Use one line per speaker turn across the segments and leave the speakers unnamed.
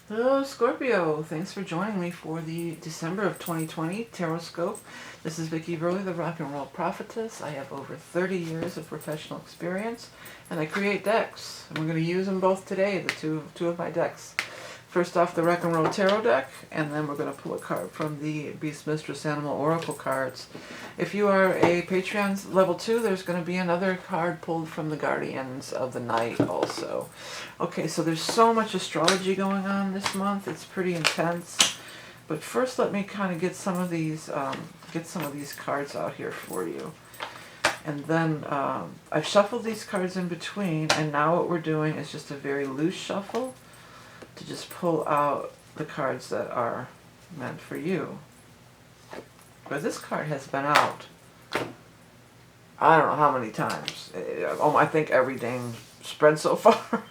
Hello Scorpio, thanks for joining me for the December of 2020 Tarot Scope. This is Vickieverlie, the rock and roll prophetess. I have over 30 years of professional experience and I create decks. And we're going to use them both today, the two of my decks. First off, the Rock and Roll Tarot deck, and then we're going to pull a card from the Beast Mistress Animal Oracle cards. If you are a Patreon level 2, there's going to be another card pulled from the Guardians of the Night also. Okay, so there's so much astrology going on this month. It's pretty intense. But first, let me kind of get some of these cards out here for you. And then I've shuffled these cards in between, and now what we're doing is just a very loose shuffle to just pull out the cards that are meant for you. But this card has been out, I don't know how many times. I think every dang spread so far.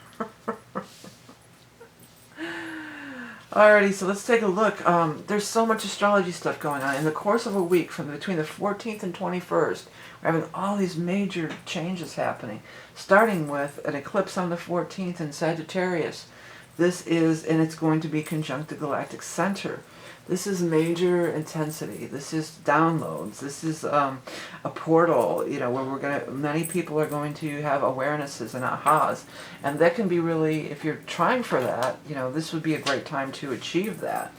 Alrighty, so let's take a look. There's so much astrology stuff going on. In the course of a week, from between the 14th and 21st, we're having all these major changes happening. Starting with an eclipse on the 14th in Sagittarius. This is, and it's going to be conjunct the galactic center. This is major intensity. This is downloads. This is a portal, you know, where many people are going to have awarenesses and ahas. And that can be really, if you're trying for that, you know, this would be a great time to achieve that.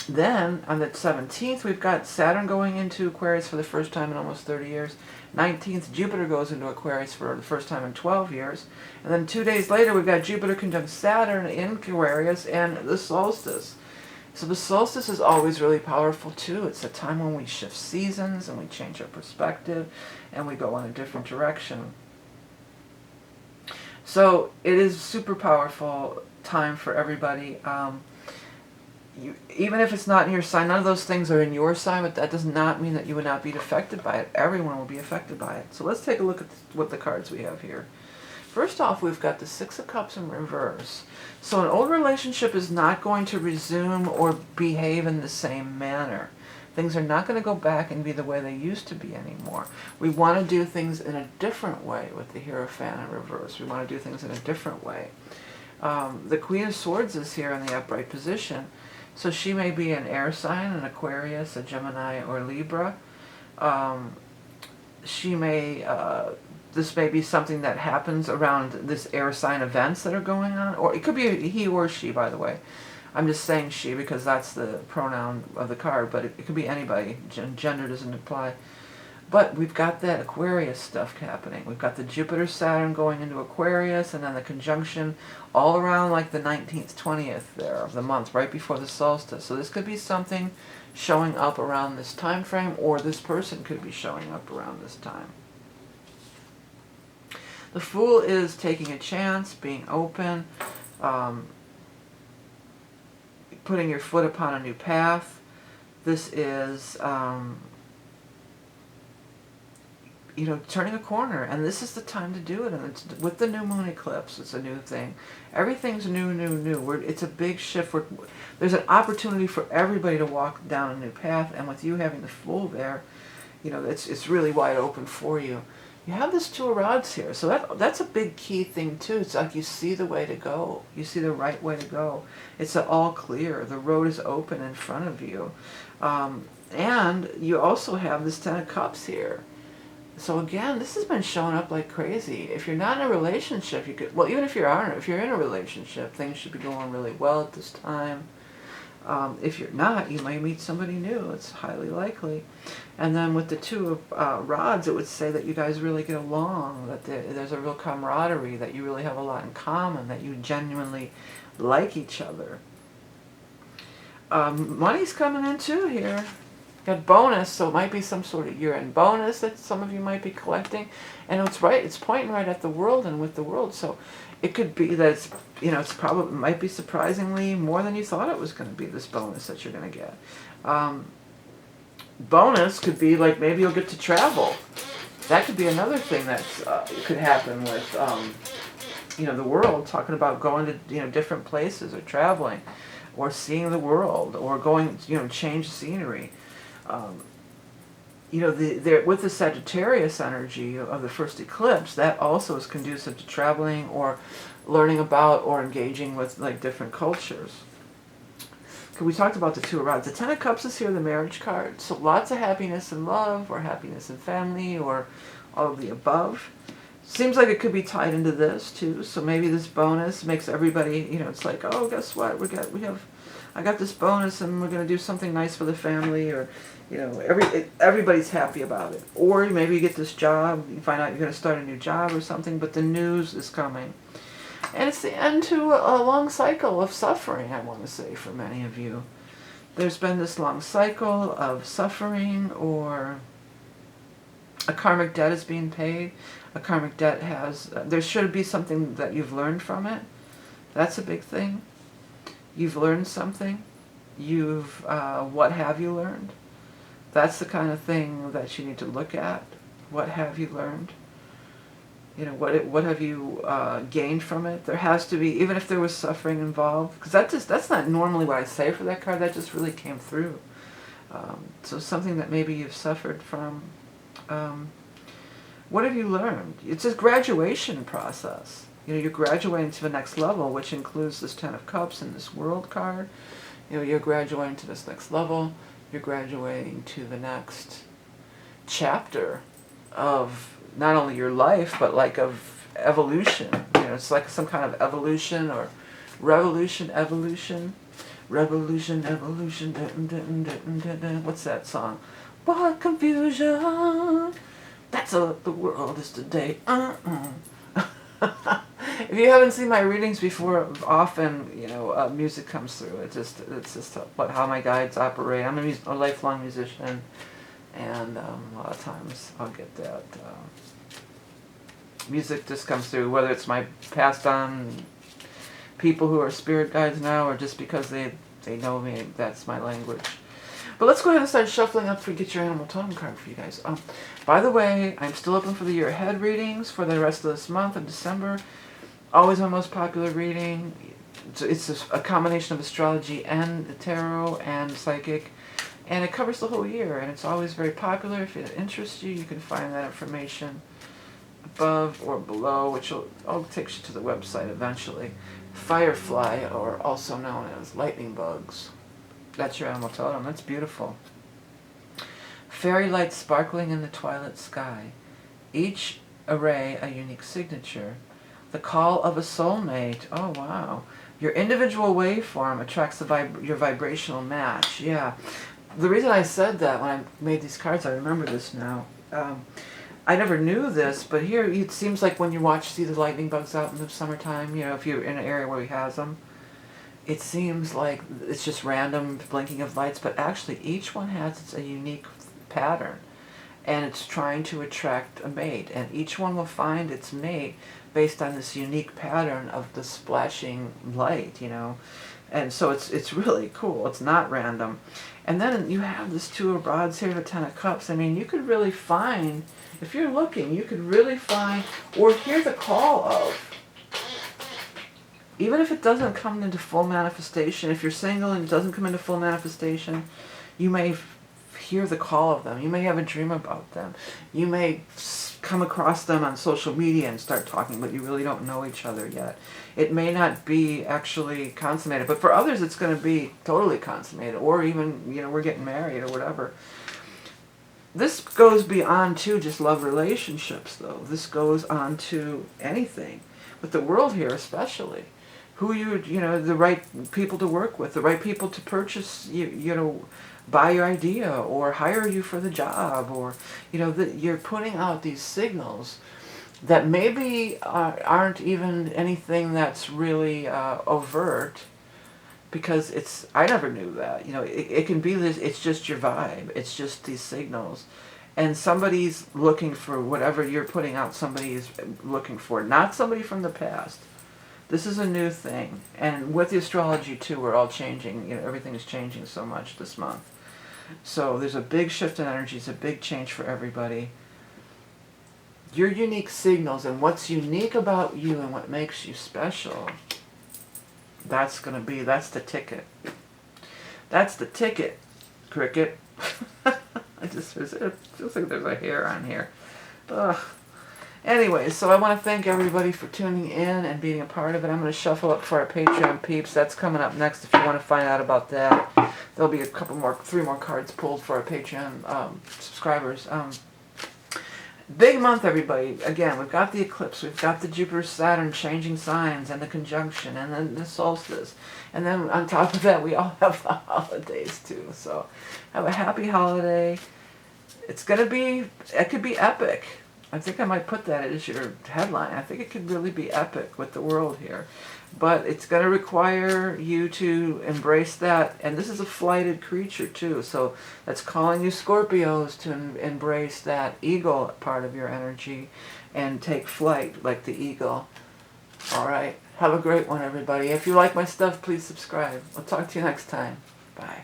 Then, on the 17th, we've got Saturn going into Aquarius for the first time in almost 30 years. 19th, Jupiter goes into Aquarius for the first time in 12 years. And then 2 days later, we've got Jupiter conjunct Saturn in Aquarius and the solstice. So the solstice is always really powerful too. It's a time when we shift seasons and we change our perspective and we go in a different direction. So it is super powerful time for everybody. Even if it's not in your sign, none of those things are in your sign, but that does not mean that you would not be affected by it. Everyone will be affected by it. So let's take a look at what the cards we have here. First off, we've got the Six of Cups in reverse. So an old relationship is not going to resume or behave in the same manner. Things are not going to go back and be the way they used to be anymore. We want to do things in a different way with the Hierophant in reverse. We want to do things in a different way. The Queen of Swords is here in the upright position. So she may be an air sign, an Aquarius, a Gemini, or Libra. This may be something that happens around this air sign events that are going on. Or it could be a he or she, by the way. I'm just saying she because that's the pronoun of the card, but it could be anybody. Gender doesn't apply. But we've got that Aquarius stuff happening. We've got the Jupiter-Saturn going into Aquarius, and then the conjunction all around like the 19th, 20th there of the month, right before the solstice. So this could be something showing up around this time frame, or this person could be showing up around this time. The Fool is taking a chance, being open, putting your foot upon a new path. This is... you know, turning a corner, and this is the time to do it. And it's, with the new moon eclipse, it's a new thing. Everything's new, new, new. It's a big shift. There's an opportunity for everybody to walk down a new path, and with you having the Fool there, you know, it's really wide open for you. You have this Two of Rods here, so that's a big key thing too. It's like you see the way to go. You see the right way to go. It's all clear. The road is open in front of you. And you also have this Ten of Cups here. So again, this has been showing up like crazy. If you're not in a relationship, you could, well, even if you're in a relationship, things should be going really well at this time. If you're not, you might meet somebody new. It's highly likely. And then with the Two of Rods, it would say that you guys really get along, that there's a real camaraderie, that you really have a lot in common, that you genuinely like each other. Money's coming in too here. Got bonus, so it might be some sort of year-end bonus that some of you might be collecting, and it's pointing right at the World and with the World. So it could be that it's, you know, it might be surprisingly more than you thought it was going to be, this bonus that you're going to get. Bonus could be like maybe you'll get to travel. That could be another thing that could happen with you know, the World, talking about going to, you know, different places or traveling or seeing the world or going, you know, change scenery. you know, with the Sagittarius energy of the first eclipse, that also is conducive to traveling or learning about or engaging with like different cultures. We talked about the Two of Rods. The Ten of Cups is here, the marriage card. So lots of happiness in love or happiness in family or all of the above. Seems like it could be tied into this too. So maybe this bonus makes everybody, you know, it's like, oh, guess what? I got this bonus and we're going to do something nice for the family, or, you know, everybody's happy about it. Or maybe you get this job, you find out you're going to start a new job or something, but the news is coming. And it's the end to a long cycle of suffering, I want to say, for many of you. There's been this long cycle of suffering, or a karmic debt is being paid. A karmic debt there should be something that you've learned from it. That's a big thing. You've learned something. What have you learned? That's the kind of thing that you need to look at. What have you learned? You know, what have you gained from it? There has to be, even if there was suffering involved, because that's not normally what I say for that card. That just really came through. So something that maybe you've suffered from. What have you learned? It's a graduation process. You know, you're graduating to the next level, which includes this Ten of Cups and this World card. You know, you're graduating to this next level. You're graduating to the next chapter of not only your life, but like of evolution. You know, it's like some kind of evolution or revolution, evolution. Revolution, evolution, what's that song? What confusion, that's what the world is today. If you haven't seen my readings before, often, you know, music comes through. It's just how my guides operate. I'm a lifelong musician, and a lot of times I'll get that. Music just comes through, whether it's my passed on people who are spirit guides now, or just because they know me, that's my language. But let's go ahead and start shuffling up to get your animal totem card for you guys. By the way, I'm still open for the year ahead readings for the rest of this month of December. Always my most popular reading. It's a combination of astrology and tarot and psychic, and it covers the whole year, and it's always very popular. If it interests you, you can find that information above or below, which all takes you to the website eventually. Firefly, or also known as lightning bugs. That's your animal totem. That's beautiful. Fairy lights sparkling in the twilight sky. Each array a unique signature. The call of a soulmate. Oh, wow. Your individual waveform attracts your vibrational match. Yeah. The reason I said that when I made these cards, I remember this now. I never knew this, but here it seems like when you see the lightning bugs out in the summertime, you know, if you're in an area where he has them, it seems like it's just random blinking of lights, but actually each one has a unique pattern, and it's trying to attract a mate, and each one will find its mate based on this unique pattern of the splashing light, you know. And so it's really cool. It's not random. And then you have this Two of Rods here, the Ten of Cups. I mean, you could really find, if you're looking, you could really find or hear the call of, even if it doesn't come into full manifestation, if you're single and it doesn't come into full manifestation, you may hear the call of them. You may have a dream about them. You may come across them on social media and start talking, but you really don't know each other yet. It may not be actually consummated, but for others it's going to be totally consummated, or even, you know, we're getting married or whatever. This goes beyond to just love relationships, though. This goes on to anything, with the world here especially. Who you know, the right people to work with, the right people to purchase, you know, buy your idea or hire you for the job, or, you know, you're putting out these signals that maybe aren't even anything that's really overt, because I never knew that. You know, it can be this, it's just your vibe, it's just these signals. And somebody's looking for whatever you're putting out, somebody is looking for, not somebody from the past. This is a new thing. And with the astrology too, we're all changing, you know, everything is changing so much this month. So there's a big shift in energy, it's a big change for everybody. Your unique signals and what's unique about you and what makes you special, that's the ticket. That's the ticket, cricket. it feels like there's a hair on here. Ugh. Anyways, so I want to thank everybody for tuning in and being a part of it. I'm going to shuffle up for our Patreon peeps. That's coming up next if you want to find out about that. There'll be three more cards pulled for our Patreon subscribers. Big month, everybody. Again, we've got the eclipse, we've got the Jupiter-Saturn changing signs, and the conjunction, and then the solstice. And then on top of that, we all have the holidays too. So have a happy holiday. It's going to be, it could be epic. I think I might put that as your headline. I think it could really be epic with the world here. But it's going to require you to embrace that. And this is a flighted creature too. So that's calling you Scorpios to embrace that eagle part of your energy and take flight like the eagle. All right. Have a great one, everybody. If you like my stuff, please subscribe. I'll talk to you next time. Bye.